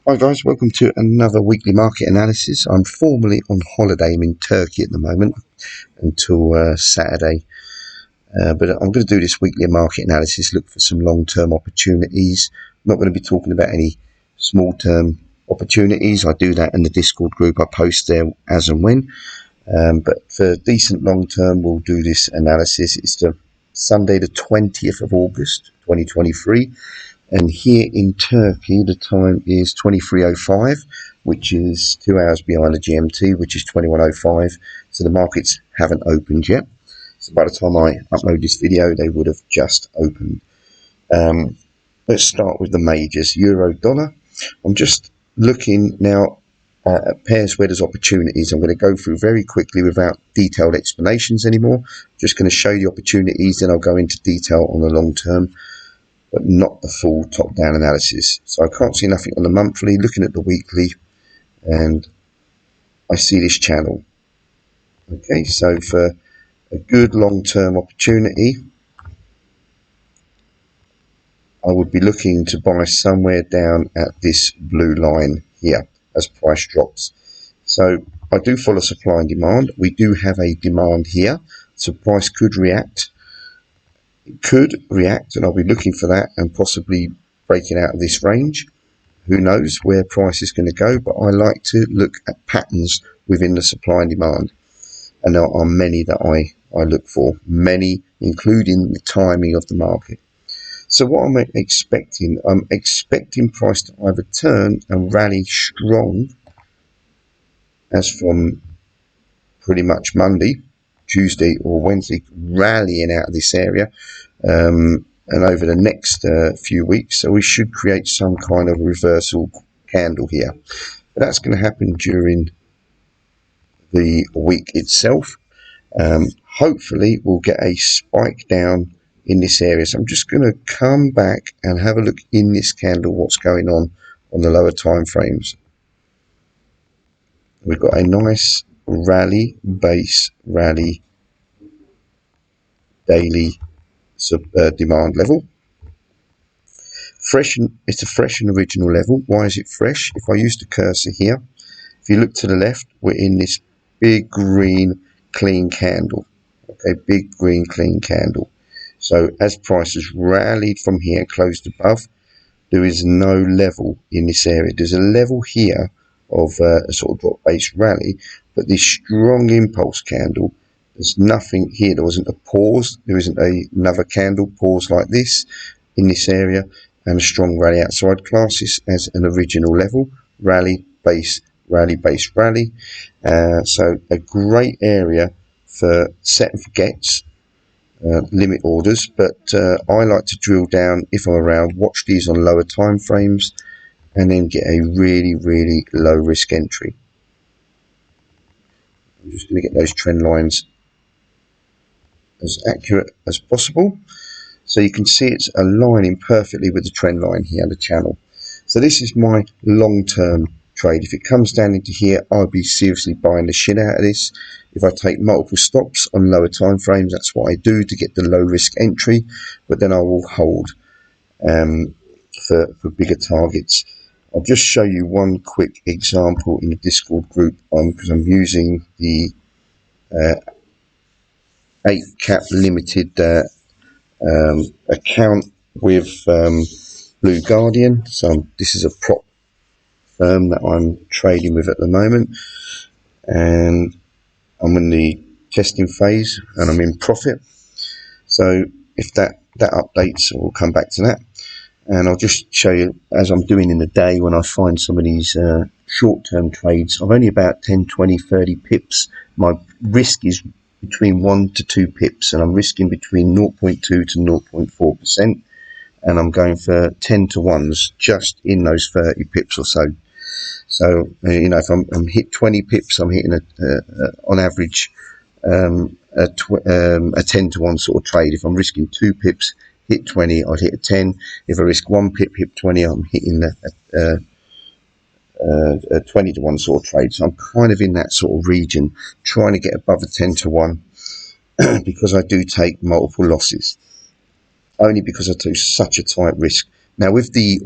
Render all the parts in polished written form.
Hi guys, welcome to another weekly market analysis. I'm formally on holiday. I'm in Turkey at the moment until Saturday, but I'm going to do this weekly market analysis, look for some long-term opportunities. I'm not going to be talking about any small-term opportunities. I do that in the Discord group. I post there as and when, but for decent long-term, we'll do this analysis. It's the Sunday the 20th of August 2023. And here in Turkey, the time is 23:05, which is 2 hours behind the GMT, which is 21:05. So the markets haven't opened yet. So by the time I upload this video, they would have just opened. Let's start with the majors. Euro dollar. I'm just looking now at pairs where there's opportunities. I'm going to go through very quickly without detailed explanations anymore. Just going to show you opportunities, then I'll go into detail on the long term, but not the full top-down analysis. So I can't see nothing on the monthly. Looking at the weekly, and I see this channel. Okay, so for a good long-term opportunity, I would be looking to buy somewhere down at this blue line here as price drops. So I do follow supply and demand. We do have a demand here, so price could react. It could react, and I'll be looking for that and possibly breaking out of this range. Who knows where price is going to go, but I like to look at patterns within the supply and demand. And there are many that I look for, many including the timing of the market. So what I'm expecting price to either turn and rally strong as from pretty much Monday, Tuesday or Wednesday, rallying out of this area and over the next few weeks. So we should create some kind of reversal candle here. But that's going to happen during the week itself. Hopefully we'll get a spike down in this area. So I'm just going to come back and have a look in this candle what's going on the lower time frames. We've got a nice rally, base rally, daily demand level. Fresh, it's a fresh and original level. Why is it fresh? If I use the cursor here, if you look to the left, we're in this big green clean candle. Okay, big green clean candle. So as prices rallied from here, closed above, there is no level in this area. There's a level here of a sort of drop base rally, but this strong impulse candle, there's nothing here. There wasn't a pause. There isn't another candle pause like this in this area, and a strong rally out. So I'd class this as an original level, rally, base, rally, base, rally. So a great area for set and forgets, limit orders, but I like to drill down if I'm around, watch these on lower time frames, and then get a really, really low risk entry. I'm just going to get those trend lines as accurate as possible. So you can see it's aligning perfectly with the trend line here, the channel. So this is my long-term trade. If it comes down into here, I'll be seriously buying the shit out of this. If I take multiple stops on lower time frames, that's what I do to get the low risk entry, but then I will hold for bigger targets. I'll just show you one quick example in the Discord group because I'm using the 8 cap limited account with Blue Guardian. So this is a prop firm that I'm trading with at the moment, and I'm in the testing phase and I'm in profit. So if that updates, we'll come back to that, and I'll just show you as I'm doing in the day when I find some of these short-term trades. I've only about 10, 20, 30 pips. My risk is between 1 to 2 pips, and I'm risking between 0.2 to 0.4%, and I'm going for 10 to 1s just in those 30 pips or so. So you know, if I'm hit 20 pips, I'm hitting on average a 10 to 1 sort of trade. If I'm risking 2 pips, hit 20, I'd hit a 10. If I risk 1 pip, hit 20, I'm hitting a 20 to 1 sort of trade. So I'm kind of in that sort of region, trying to get above a 10 to 1 because I do take multiple losses, only because I take such a tight risk. Now with the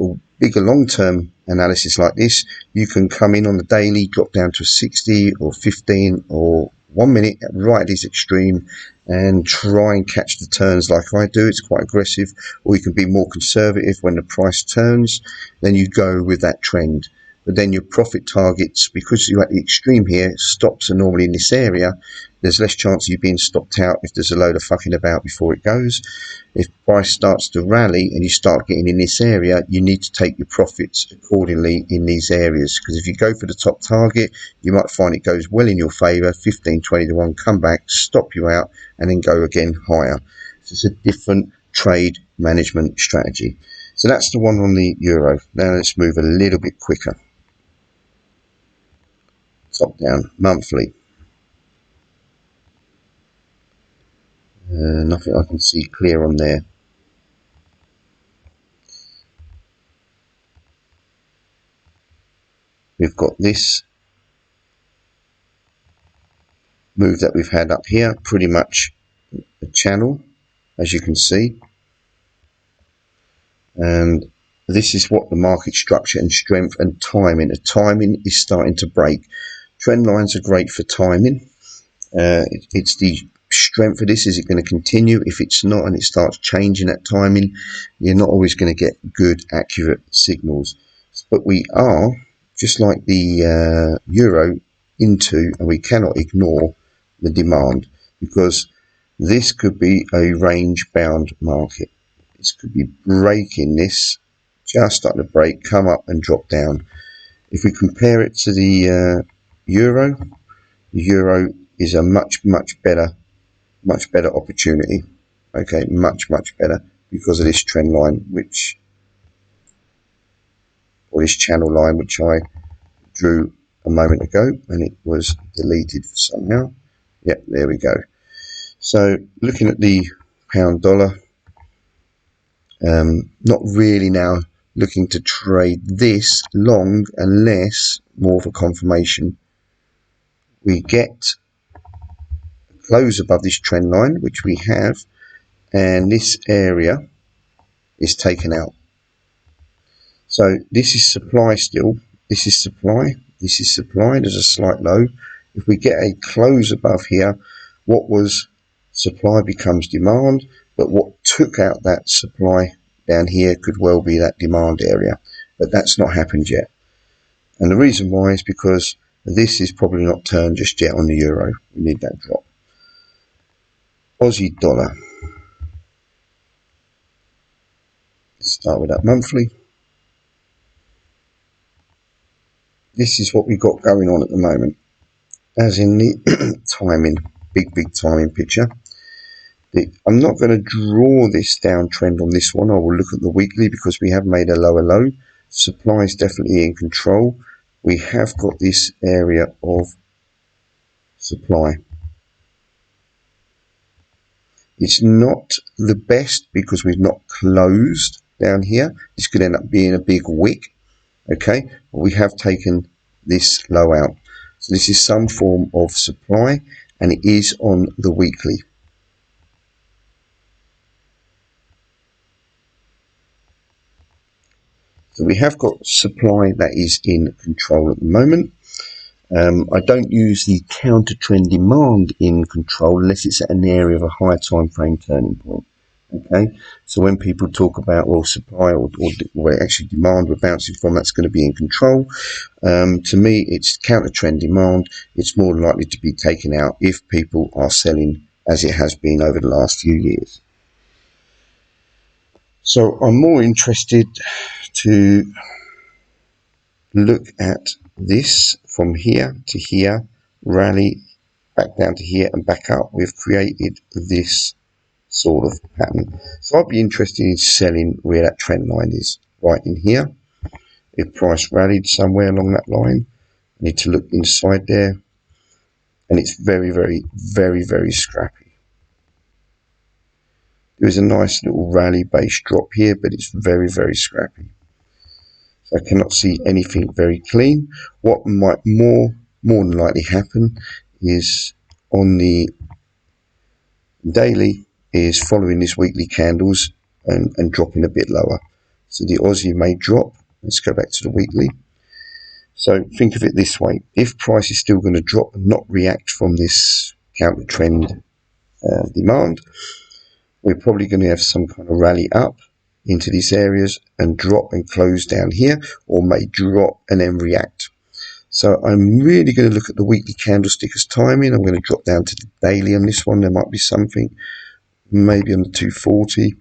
bigger long-term analysis like this, you can come in on the daily, drop down to 60 or 15 or 1 minute right at this extreme and try and catch the turns like I do. It's quite aggressive. Or you can be more conservative. When the price turns, then you go with that trend. But then your profit targets, because you're at the extreme here, stops are normally in this area. There's less chance of you being stopped out if there's a load of fucking about before it goes. If price starts to rally and you start getting in this area, you need to take your profits accordingly in these areas. Because if you go for the top target, you might find it goes well in your favour, 15, 20 to 1, come back, stop you out, and then go again higher. So it's a different trade management strategy. So that's the one on the euro. Now let's move a little bit quicker. Top down, monthly. Nothing I can see clear on there. We've got this move that we've had up here, pretty much a channel, as you can see. And this is what the market structure and strength and timing. The timing is starting to break. Trend lines are great for timing. It's the strength of this. Is it going to continue? If it's not and it starts changing that timing, you're not always going to get good, accurate signals. But we are, just like the euro, into, and we cannot ignore the demand, because this could be a range bound market. This could be breaking this, just starting to break, come up and drop down. If we compare it to the euro is a much better opportunity. Okay, much better, because of this trend line, or this channel line, which I drew a moment ago, and it was deleted somehow. Yep, there we go. So looking at the pound dollar, not really now looking to trade this long unless more of a confirmation. We get a close above this trend line, which we have, and this area is taken out. So this is supply still. This is supply. This is supply. There's a slight low. If we get a close above here, what was supply becomes demand, but what took out that supply down here could well be that demand area, but that's not happened yet. And the reason why is because this is probably not turned just yet on the euro. We need that drop. Aussie dollar. Let's start with that monthly. This is what we've got going on at the moment, as in the timing, big timing picture. I'm not going to draw this downtrend on this one. I will look at the weekly, because we have made a lower low. Supply is definitely in control. We have got this area of supply. It's not the best because we've not closed down here. This could end up being a big wick. Okay, but we have taken this low out. So this is some form of supply, and it is on the weekly. So we have got supply that is in control at the moment. I don't use the counter trend demand in control unless it's at an area of a higher time frame turning point. Okay, so when people talk about, well, supply or actually demand we're bouncing from, that's going to be in control. To me, it's counter trend demand. It's more likely to be taken out if people are selling, as it has been over the last few years. So I'm more interested to look at this from here to here, rally back down to here and back up. We've created this sort of pattern. So I'd be interested in selling where that trend line is, right in here. If price rallied somewhere along that line, I need to look inside there, and it's very scrappy. There is a nice little rally base drop here, but it's very scrappy. So I cannot see anything very clean. What might more than likely happen is on the daily is following this weekly candles and dropping a bit lower. So the Aussie may drop Let's go back to the weekly. So think of it this way: if price is still going to drop and not react from this counter trend demand, we're probably going to have some kind of rally up into these areas and drop and close down here, or may drop and then react. So I'm really going to look at the weekly candlestick as timing. I'm going to drop down to the daily on this one. There might be something, maybe on the 240.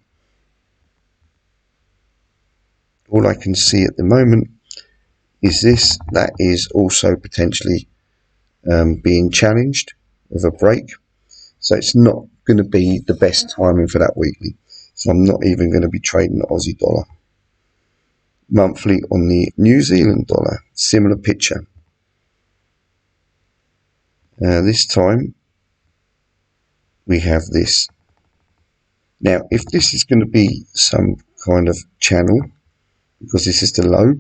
All I can see at the moment is this. That is also potentially being challenged with a break. So it's not going to be the best timing for that weekly. So I'm not even going to be trading the Aussie dollar. Monthly on the New Zealand dollar, similar picture. This time we have this. Now, if this is going to be some kind of channel, because this is the low,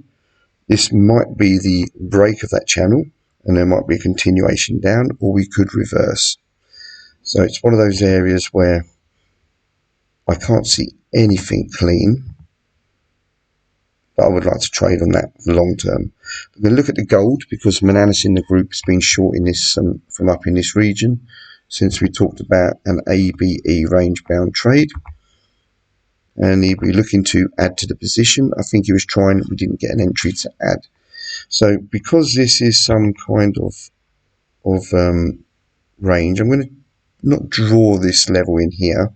this might be the break of that channel, and there might be a continuation down, or we could reverse. So it's one of those areas where I can't see anything clean, but I would like to trade on that for the long term. I'm going to look at the gold, because Mananas in the group has been shorting this from up in this region since we talked about an ABE range bound trade. And he'll be looking to add to the position. I think he was trying, we didn't get an entry to add. So because this is some kind of range, I'm going to not draw this level in here.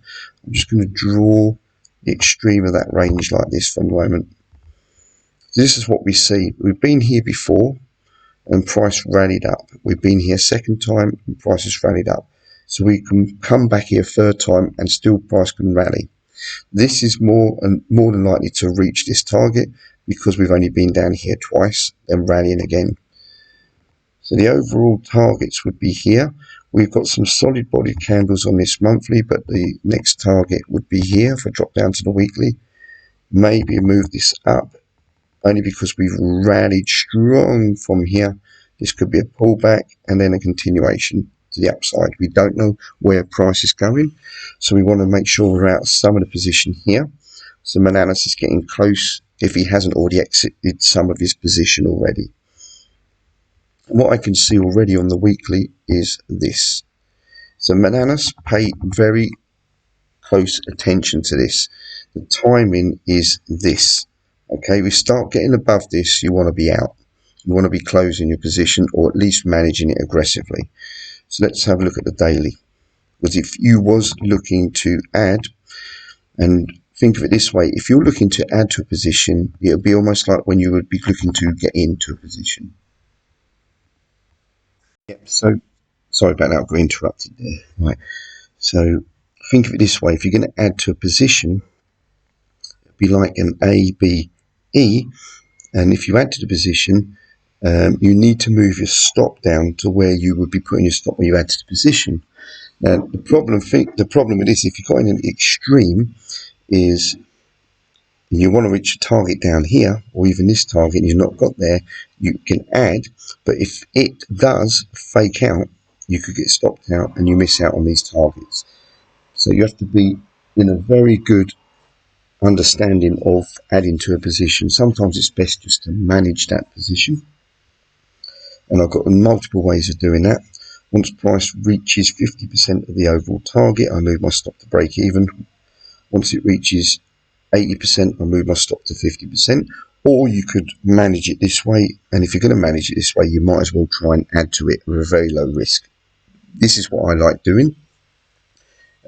I'm just going to draw the extreme of that range like this for the moment. This is what we see. We've been here before and price rallied up. We've been here second time and price has rallied up. So we can come back here third time and still price can rally. This is more than likely to reach this target because we've only been down here twice and rallying again. So the overall targets would be here. We've got some solid body candles on this monthly, but the next target would be here if I drop down to the weekly. Maybe move this up only because we've rallied strong from here. This could be a pullback and then a continuation to the upside. We don't know where price is going, so we want to make sure we're out of some of the position here. So Mananas is getting close if he hasn't already exited some of his position already. What I can see already on the weekly is this. So Mananas, pay very close attention to this. The timing is this. Okay, we start getting above this, you want to be out. You want to be closing your position, or at least managing it aggressively. So let's have a look at the daily. Because if you was looking to add, and think of it this way, if you're looking to add to a position, it would be almost like when you would be looking to get into a position. Yep, so sorry about that, I got interrupted there. Right. So think of it this way, if you're going to add to a position, it'd be like an ABE, and if you add to the position, you need to move your stop down to where you would be putting your stop when you add to the position. Now the problem with this, if you've got in an extreme, is you want to reach a target down here, or even this target, and you've not got there, you can add, but if it does fake out, you could get stopped out and you miss out on these targets. So you have to be in a very good understanding of adding to a position. Sometimes it's best just to manage that position, and I've got multiple ways of doing that. Once price reaches 50% of the overall target, I move my stop to break even. Once it reaches 80%, I move my stop to 50%. Or you could manage it this way, and if you're going to manage it this way, you might as well try and add to it with a very low risk. This is what I like doing.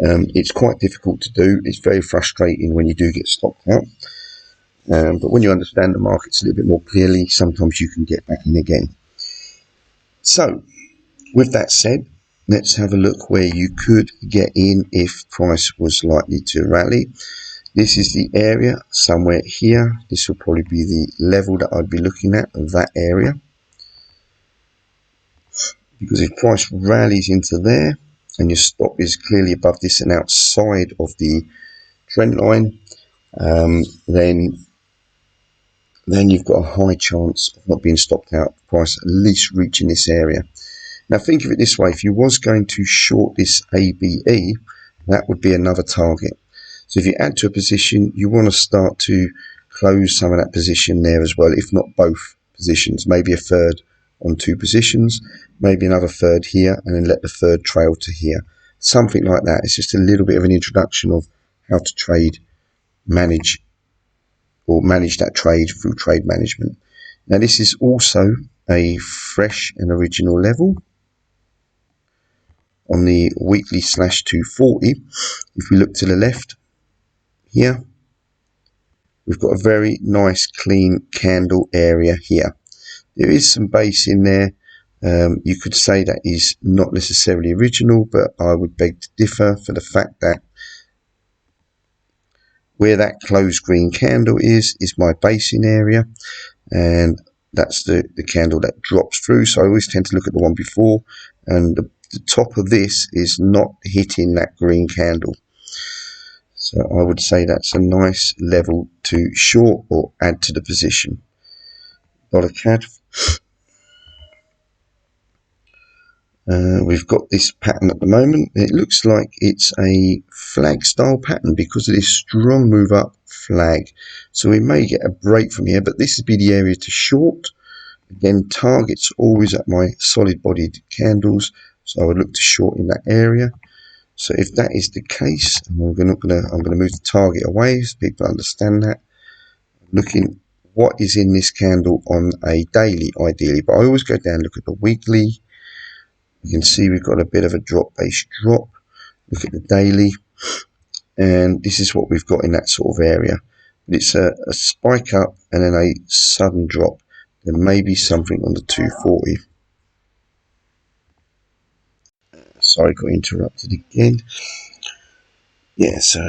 It's quite difficult to do. It's very frustrating when you do get stopped out. But when you understand the markets a little bit more clearly, sometimes you can get back in again. So, with that said, let's have a look where you could get in if price was likely to rally. This is the area somewhere here. This will probably be the level that I'd be looking at, that area. Because if price rallies into there, and your stop is clearly above this and outside of the trend line, then you've got a high chance of not being stopped out, price at least reaching this area. Now think of it this way, if you was going to short this ABE, that would be another target. So if you add to a position, you want to start to close some of that position there as well, if not both positions, maybe a third on two positions, maybe another third here, and then let the third trail to here, something like that. It's just a little bit of an introduction of how to trade, manage that trade through trade management. Now this is also a fresh and original level on the weekly /240. If we look to the left here, we've got a very nice clean candle area here. There is some base in there. You could say that is not necessarily original, but I would beg to differ for the fact that where that closed green candle is my basing area, and that's the candle that drops through. So I always tend to look at the one before, and the top of this is not hitting that green candle. So I would say that's a nice level to short or add to the position. Dollar CAD. We've got this pattern at the moment. It looks like it's a flag style pattern because of this strong move up flag. So we may get a break from here, but this would be the area to short. Again, targets always at my solid bodied candles, so I would look to short in that area. So if that is the case, I'm going to move the target away so people understand that. Looking what is in this candle on a daily, ideally, but I always go down and look at the weekly. You can see we've got a bit of a drop-based drop. Look at the daily, and this is what we've got in that sort of area. But it's a spike up and then a sudden drop. There may be something on the 240. Sorry, got interrupted again. Yeah, so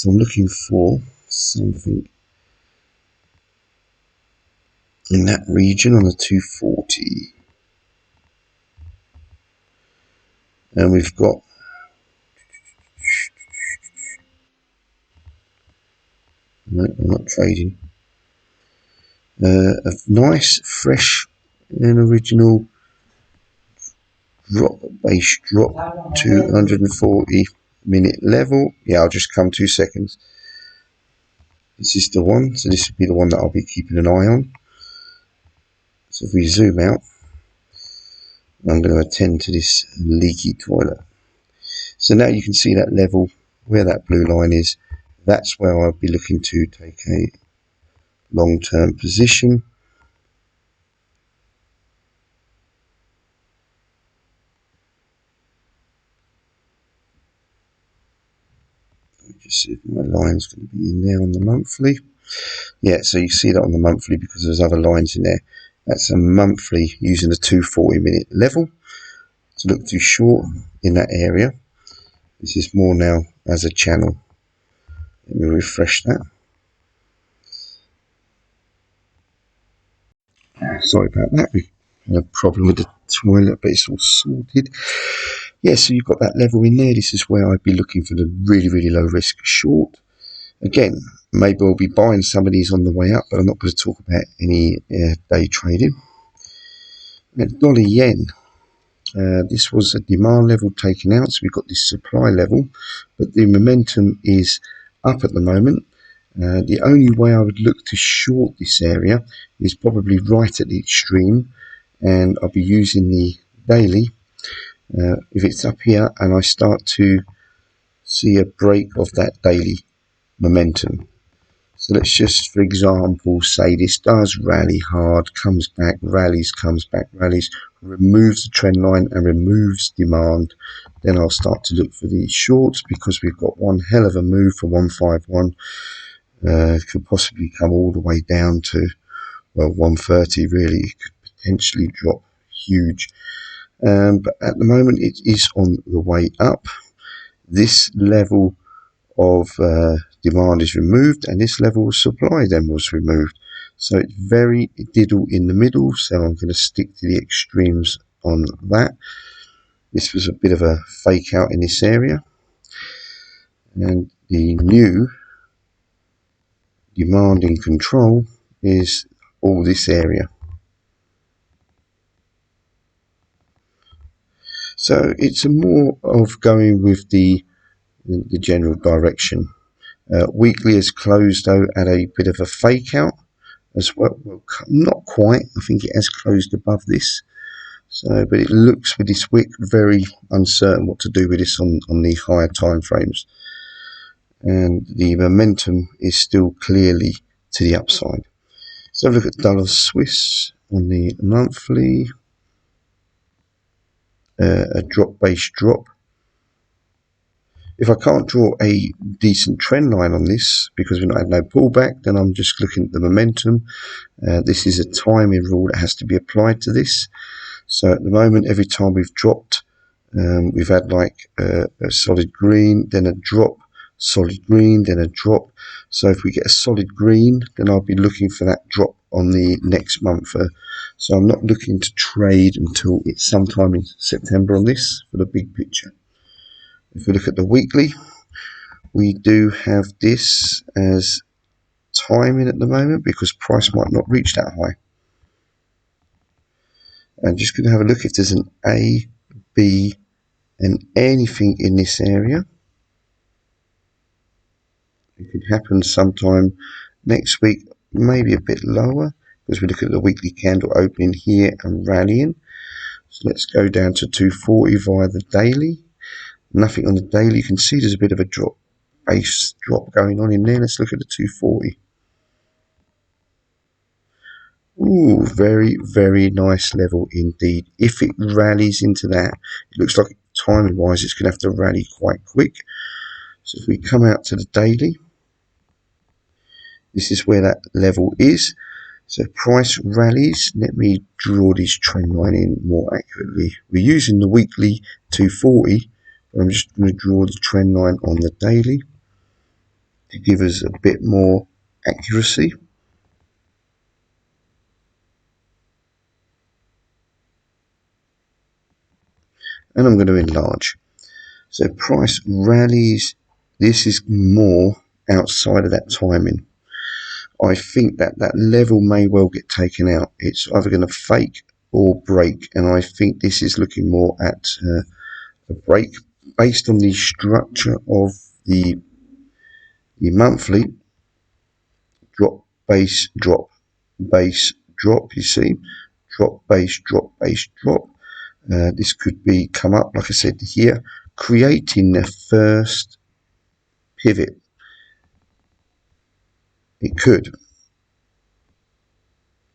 I'm looking for something in that region on the 240. And we've got no, I'm not trading. A nice, fresh and original base drop, 240-minute level. Yeah, I'll just come 2 seconds. This is the one, so this would be the one that I'll be keeping an eye on. So if we zoom out, I'm going to attend to this leaky toilet. So now you can see that level where that blue line is. That's where I'll be looking to take a long-term position. Just see if my line's going to be in there on the monthly. Yeah, so you see that on the monthly because there's other lines in there. That's a monthly using the 240-minute level to look too short in that area. This is more now as a channel. Let me refresh that. Sorry about that. We had a problem with the toilet, but it's all sorted. Yeah, so you've got that level in there. This is where I'd be looking for the really, really low risk short. Again, maybe we'll be buying some of these on the way up, but I'm not going to talk about any day trading. Dollar yen. This was a demand level taken out, so we've got this supply level, but the momentum is up at the moment. The only way I would look to short this area is probably right at the extreme, and I'll be using the daily. If it's up here and I start to see a break of that daily momentum. So let's just, for example, say this does rally hard, comes back, rallies, comes back, rallies, removes the trend line and removes demand. Then I'll start to look for these shorts because we've got one hell of a move for 151. It could possibly come all the way down to, well, 130 really. It could potentially drop huge. But at the moment it is on the way up. This level of demand is removed and this level of supply then was removed. So it's very diddle in the middle, so I'm going to stick to the extremes on that. This was a bit of a fake out in this area, and the new demand in control is all this area. So it's a more of going with the general direction. Weekly has closed though at a bit of a fake out as well. Well, not quite. I think it has closed above this. So, but it looks with this wick very uncertain what to do with this on the higher time frames. And the momentum is still clearly to the upside. So look at dollar Swiss on the monthly. A drop base drop. If I can't draw a decent trend line on this because we've not had no pullback, then I'm just looking at the momentum. This is a timing rule that has to be applied to this. So at the moment, every time we've dropped, we've had like a solid green, then a drop, solid green, then a drop. So if we get a solid green, then I'll be looking for that drop on the next month. So I'm not looking to trade until it's sometime in September on this for the big picture. If we look at the weekly, we do have this as timing at the moment because price might not reach that high. I'm just going to have a look if there's an A, B, and anything in this area. It could happen sometime next week, maybe a bit lower because we look at the weekly candle opening here and rallying. So let's go down to 240 via the daily. Nothing on the daily. You can see there's a bit of a drop, base drop going on in there. Let's look at the 240. Ooh, very, very nice level indeed. If it rallies into that, it looks like timing wise it's going to have to rally quite quick. So if we come out to the daily, this is where that level is. So price rallies. Let me draw this trend line in more accurately. We're using the weekly 240. I'm just going to draw the trend line on the daily to give us a bit more accuracy. And I'm going to enlarge. So price rallies. This is more outside of that timing. I think that that level may well get taken out. It's either going to fake or break. And I think this is looking more at a break based on the structure of the monthly drop, base, drop, base, drop. You see, drop, base, drop, base, drop. This could be come up, like I said here, creating the first pivot. It could,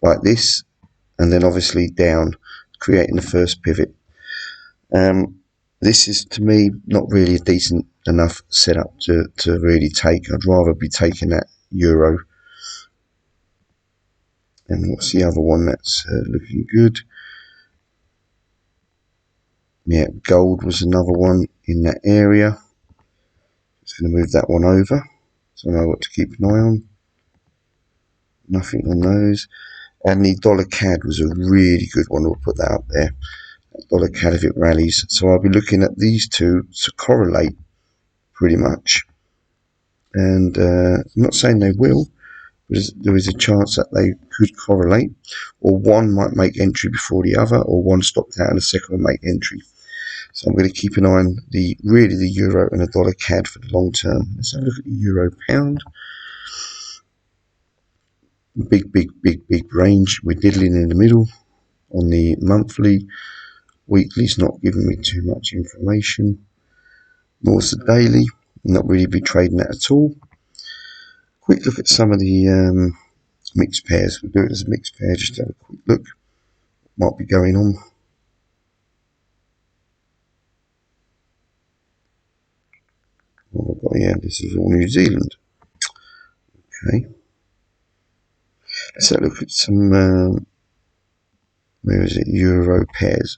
like this, and then obviously down, creating the first pivot. This is, to me, not really a decent enough setup to really take. I'd rather be taking that euro. And what's the other one that's looking good? Yeah, gold was another one in that area. Just going to move that one over so I know what to keep an eye on. Nothing on those. And the dollar CAD was a really good one. We'll put that up there. Dollar CAD if it rallies. So I'll be looking at these two to correlate pretty much. And I'm not saying they will, but there is a chance that they could correlate, or one might make entry before the other, or one stopped out and the second will make entry. So I'm going to keep an eye on the euro and the dollar CAD for the long term. Let's have a look at the euro pound. Big range. We're diddling in the middle on the monthly. Weekly's not giving me too much information. Nor's the daily. Not really be trading that at all. Quick look at some of the mixed pairs. We'll do it as a mixed pair just to have a quick look. What might be going on. What have I got here? This is all New Zealand. Okay. Let's have a look at some, where is it, euro pairs.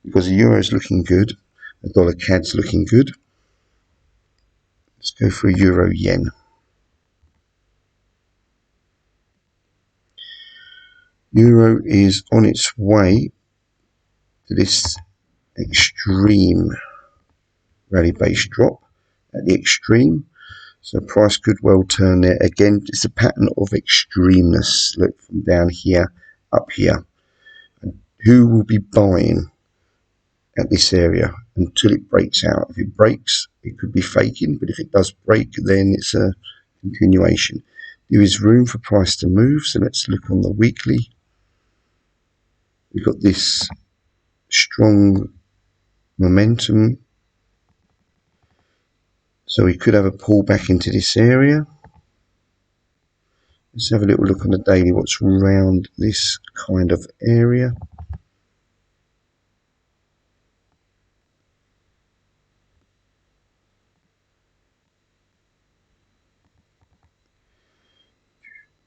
Because the euro is looking good, the dollar CAD's looking good. Let's go for a euro yen. Euro is on its way to this extreme rally base drop at the extreme. So price could well turn there. Again, it's a pattern of extremeness. Look from down here, up here. And who will be buying at this area? until it breaks out. If it breaks, it could be faking, but if it does break, then it's a continuation. There is room for price to move, so let's look on the weekly. We've got this strong momentum, so we could have a pullback into this area. Let's have a little look on the daily, what's around this kind of area.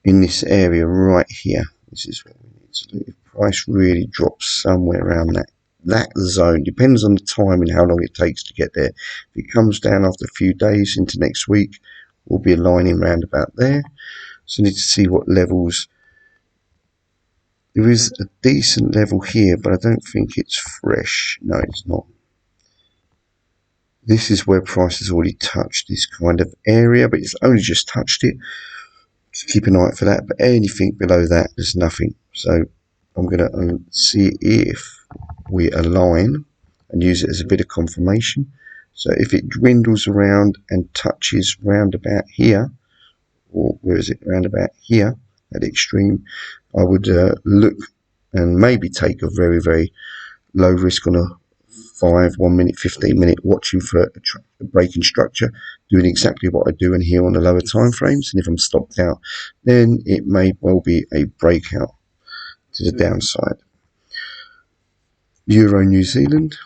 In this area right here, this is where we need to look. If price really drops somewhere around that zone, depends on the time and how long it takes to get there. If it comes down after a few days into next week, we'll be aligning round about there. So we need to see what levels. There is a decent level here, but I don't think it's fresh. No, it's not. This is where price has already touched this kind of area, but it's only just touched it. Just keep an eye out for that, but anything below that, there's nothing. So I'm going to see if we align and use it as a bit of confirmation. So if it dwindles around and touches round about here, or where is it, round about here at the extreme, I would look and maybe take a very, very low risk on a 5, 1 minute, 15 minute, watching for a breaking structure, doing exactly what I do in here on the lower time frames. And if I'm stopped out, then it may well be a breakout to the downside. Euro New Zealand.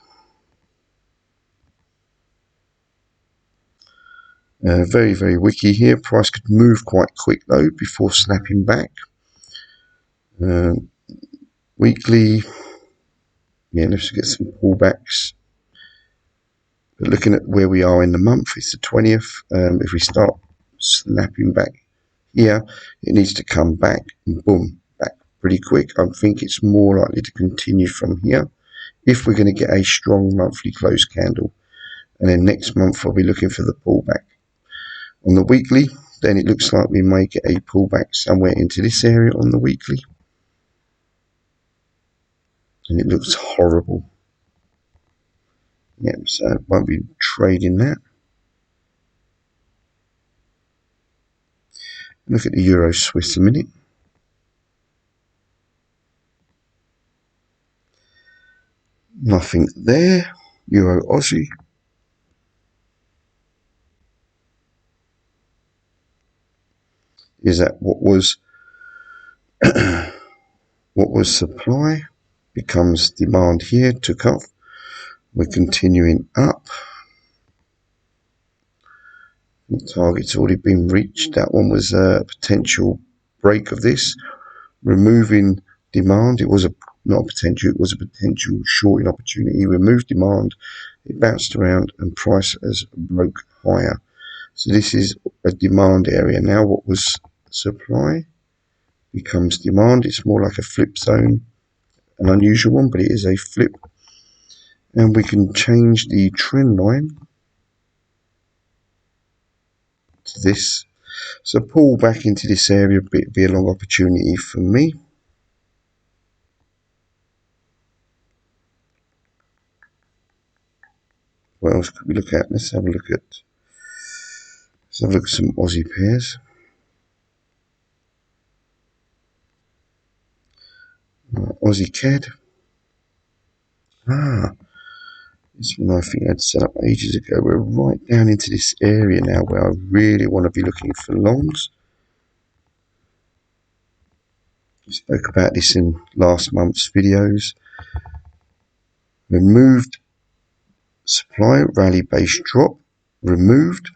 Very, very wicky here. Price could move quite quick though before snapping back. Weekly, yeah, let's get some pullbacks. But looking at where we are in the month, it's the 20th. If we start snapping back here, it needs to come back and boom, back pretty quick. I think it's more likely to continue from here if we're going to get a strong monthly close candle. And then next month I'll be looking for the pullback. On the weekly, then it looks like we may get a pullback somewhere into this area on the weekly. And it looks horrible. Yep, so I won't be trading that. Look at the Euro Swiss a minute. Nothing there. Euro Aussie. Is that what was what was supply becomes demand here, took off. We're continuing up. The target's already been reached. That one was a potential break of this, removing demand. It was not a potential, it was a potential shorting opportunity. Removed demand, it bounced around and price has broke higher. So this is a demand area. Now what was supply becomes demand. It's more like a flip zone, an unusual one, but it is a flip. And we can change the trend line to this. So pull back into this area would be a long opportunity for me. What else could we look at? Let's have a look at some Aussie pairs. Aussie CAD. This one I think I'd set up ages ago. We're right down into this area now where I really want to be looking for longs. I spoke about this in last month's videos. Removed supply, rally base drop, removed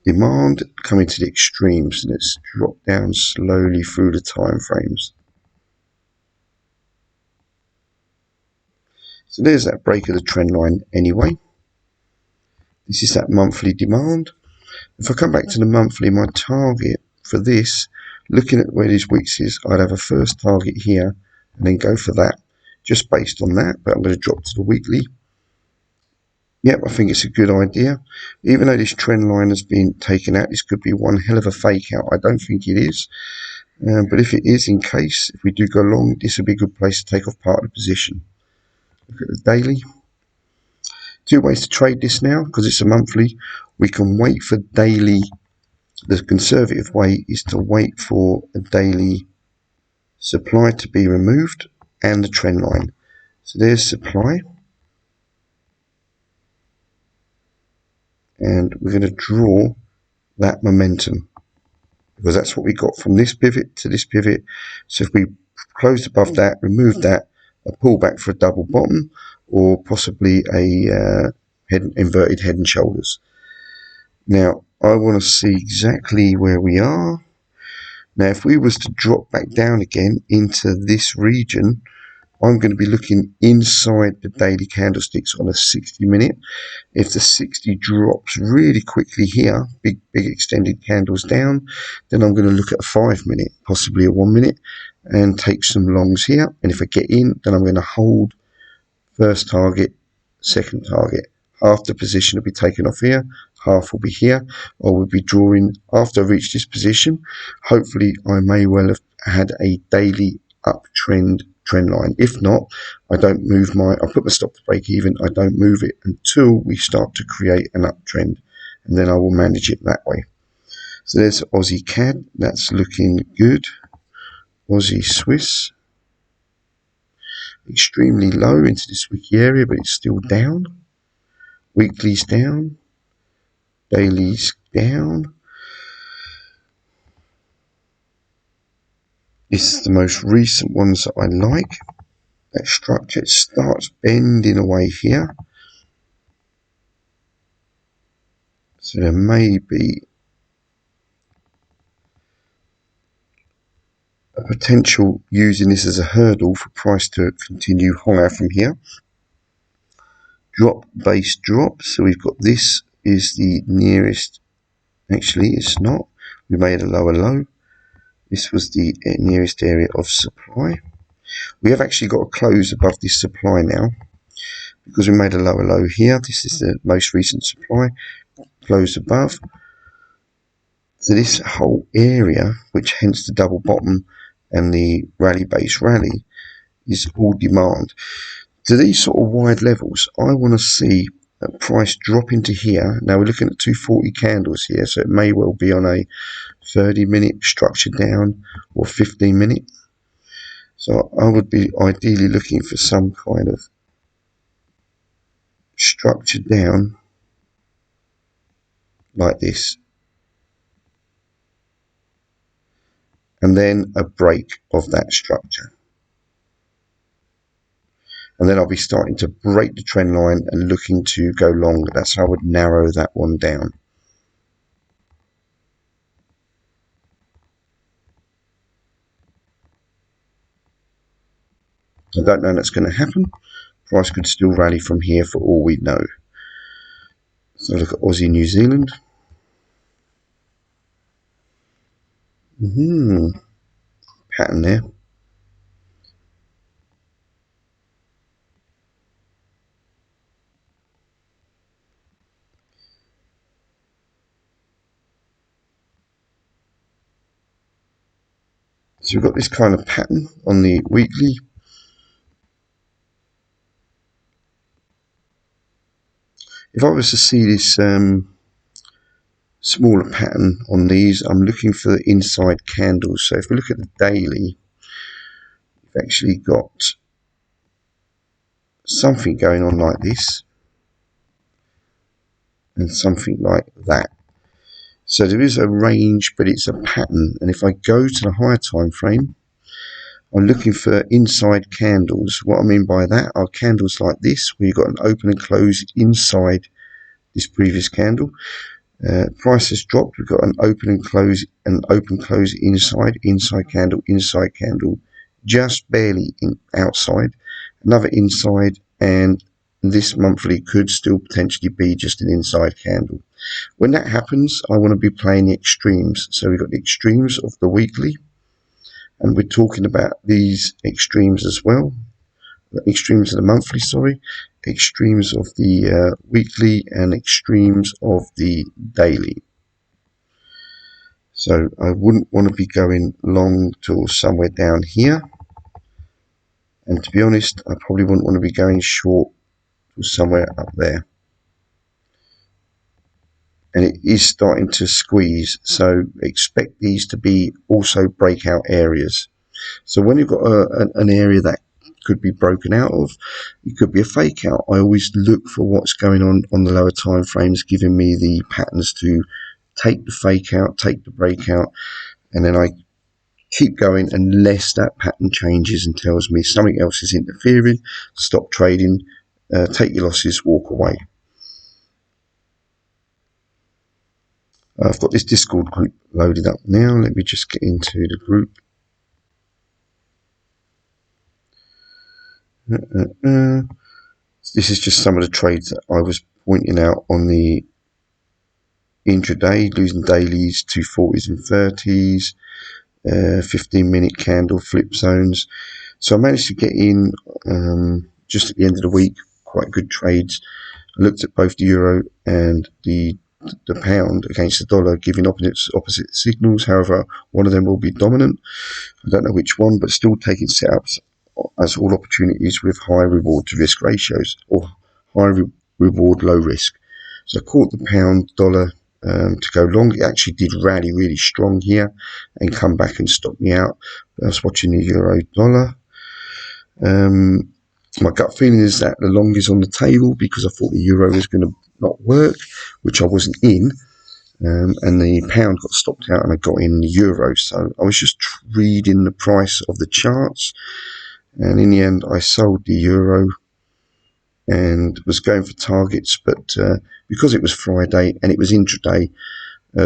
demand coming to the extremes, and it's dropped down slowly through the time frames. So there's that break of the trend line anyway. This is that monthly demand. If I come back to the monthly, my target for this, looking at where these weeks is, I'd have a first target here and then go for that, just based on that. But I'm going to drop to the weekly. Yep, I think it's a good idea. Even though this trend line has been taken out, this could be one hell of a fake out. I don't think it is. But if it is, in case, if we do go long, this would be a good place to take off part of the position. Look at the daily. Two ways to trade this now, because it's a monthly. We can wait for daily. The conservative way is to wait for a daily supply to be removed and the trend line. So there's supply, and we're going to draw that momentum, because that's what we got from this pivot to this pivot. So if we closed above that, remove that, a pullback for a double bottom, or possibly a inverted head and shoulders. Now I want to see exactly where we are. Now if we was to drop back down again into this region, I'm going to be looking inside the daily candlesticks on a 60-minute. If the 60 drops really quickly here, big extended candles down, then I'm going to look at a 5-minute, possibly a 1-minute, and take some longs here. And if I get in, then I'm going to hold first target, second target. Half the position will be taken off here, half will be here. I will be drawing after I reach this position. Hopefully I may well have had a daily uptrend trend line. If not, I don't move I put my stop to break even. I don't move it until we start to create an uptrend, and then I will manage it that way. So there's Aussie CAD, that's looking good. Aussie Swiss, extremely low into this wiki area, but it's still down. Weekly's down, daily's down. This is the most recent ones that I like. That structure starts bending away here. So there may be a potential using this as a hurdle for price to continue higher from here. Drop, base drop. So we've got this is the nearest. Actually, it's not. We made a lower low. This was the nearest area of supply. We have actually got a close above this supply now, because we made a lower low here. This is the most recent supply, close above. So this whole area, which hence the double bottom and the rally base rally, is all demand. To these sort of wide levels, I want to see a price drop into here. Now we're looking at 240 candles here, so it may well be on a 30-minute structure down or 15-minute. So I would be ideally looking for some kind of structure down like this, and then a break of that structure, and then I'll be starting to break the trend line and looking to go long. That's how I would narrow that one down. I don't know that's going to happen. Price could still rally from here for all we know. So look at Aussie New Zealand. Pattern there. So we've got this kind of pattern on the weekly. If I was to see this smaller pattern on these, I'm looking for the inside candles. So if we look at the daily, we've actually got something going on like this and something like that. So there is a range, but it's a pattern. And if I go to the higher time frame, I'm looking for inside candles. What I mean by that are candles like this, where you've got an open and close inside this previous candle. Price has dropped. We've got an open and close, inside candle, just barely outside, another inside, and this monthly could still potentially be just an inside candle. When that happens, I want to be playing the extremes. So we've got the extremes of the weekly, and we're talking about these extremes as well. Extremes of the monthly, extremes of the weekly, and extremes of the daily. So I wouldn't want to be going long till somewhere down here, and to be honest, I probably wouldn't want to be going short till somewhere up there. and it is starting to squeeze, so expect these to be also breakout areas. So when you've got an area that could be broken out of, it could be a fake out. I always look for what's going on the lower time frames, giving me the patterns to take the fake out, take the breakout, and then I keep going unless that pattern changes and tells me something else is interfering. Stop trading, take your losses, walk away. I've got this Discord group loaded up now. Let me just get into the group. This is just some of the trades that I was pointing out on the intraday, losing dailies, 240s and 30s, 15-minute candle flip zones. So I managed to get in just at the end of the week, quite good trades. I looked at both the euro and the pound against the dollar, giving opposite signals. However, one of them will be dominant. I don't know which one, but still taking setups as all opportunities with high reward to risk ratios, or high reward, low risk. So I caught the pound dollar to go long. It actually did rally really strong here and come back and stop me out. But I was watching the euro dollar. My gut feeling is that the long is on the table, because I thought the euro was going to not work, which I wasn't in, and the pound got stopped out and I got in the euro. So I was just reading the price of the charts, and in the end I sold the euro and was going for targets, but because it was Friday and it was intraday,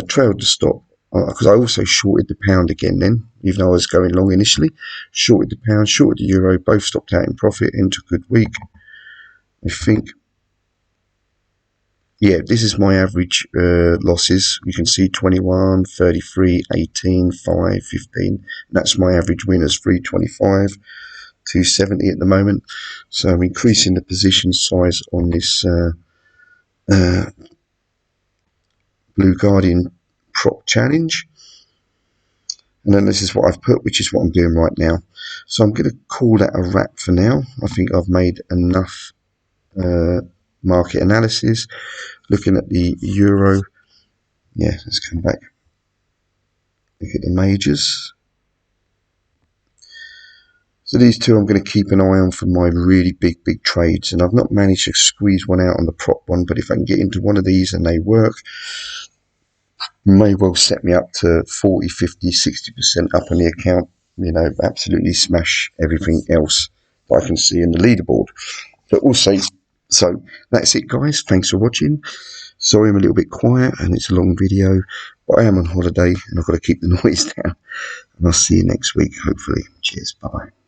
trailed the stop, because I also shorted the pound again then, even though I was going long initially. Shorted the pound, shorted the euro, both stopped out in profit, into a good week. I think, yeah, this is my average losses. You can see 21, 33, 18, 5, 15. That's my average winners, 325, 270 at the moment. So I'm increasing the position size on this Blue Guardian prop challenge. And then this is what I've put, which is what I'm doing right now. So I'm going to call that a wrap for now. I think I've made enough market analysis. Looking at the euro, yeah, let's come back. Look at the majors. So these two I'm going to keep an eye on for my really big trades, and I've not managed to squeeze one out on the prop one, but if I can get into one of these and they work, may well set me up to 40, 50, 60% up on the account, you know, absolutely smash everything else that I can see in the leaderboard. But also, so that's it guys, thanks for watching. Sorry I'm a little bit quiet and it's a long video, but I am on holiday and I've got to keep the noise down, and I'll see you next week hopefully. Cheers, bye bye.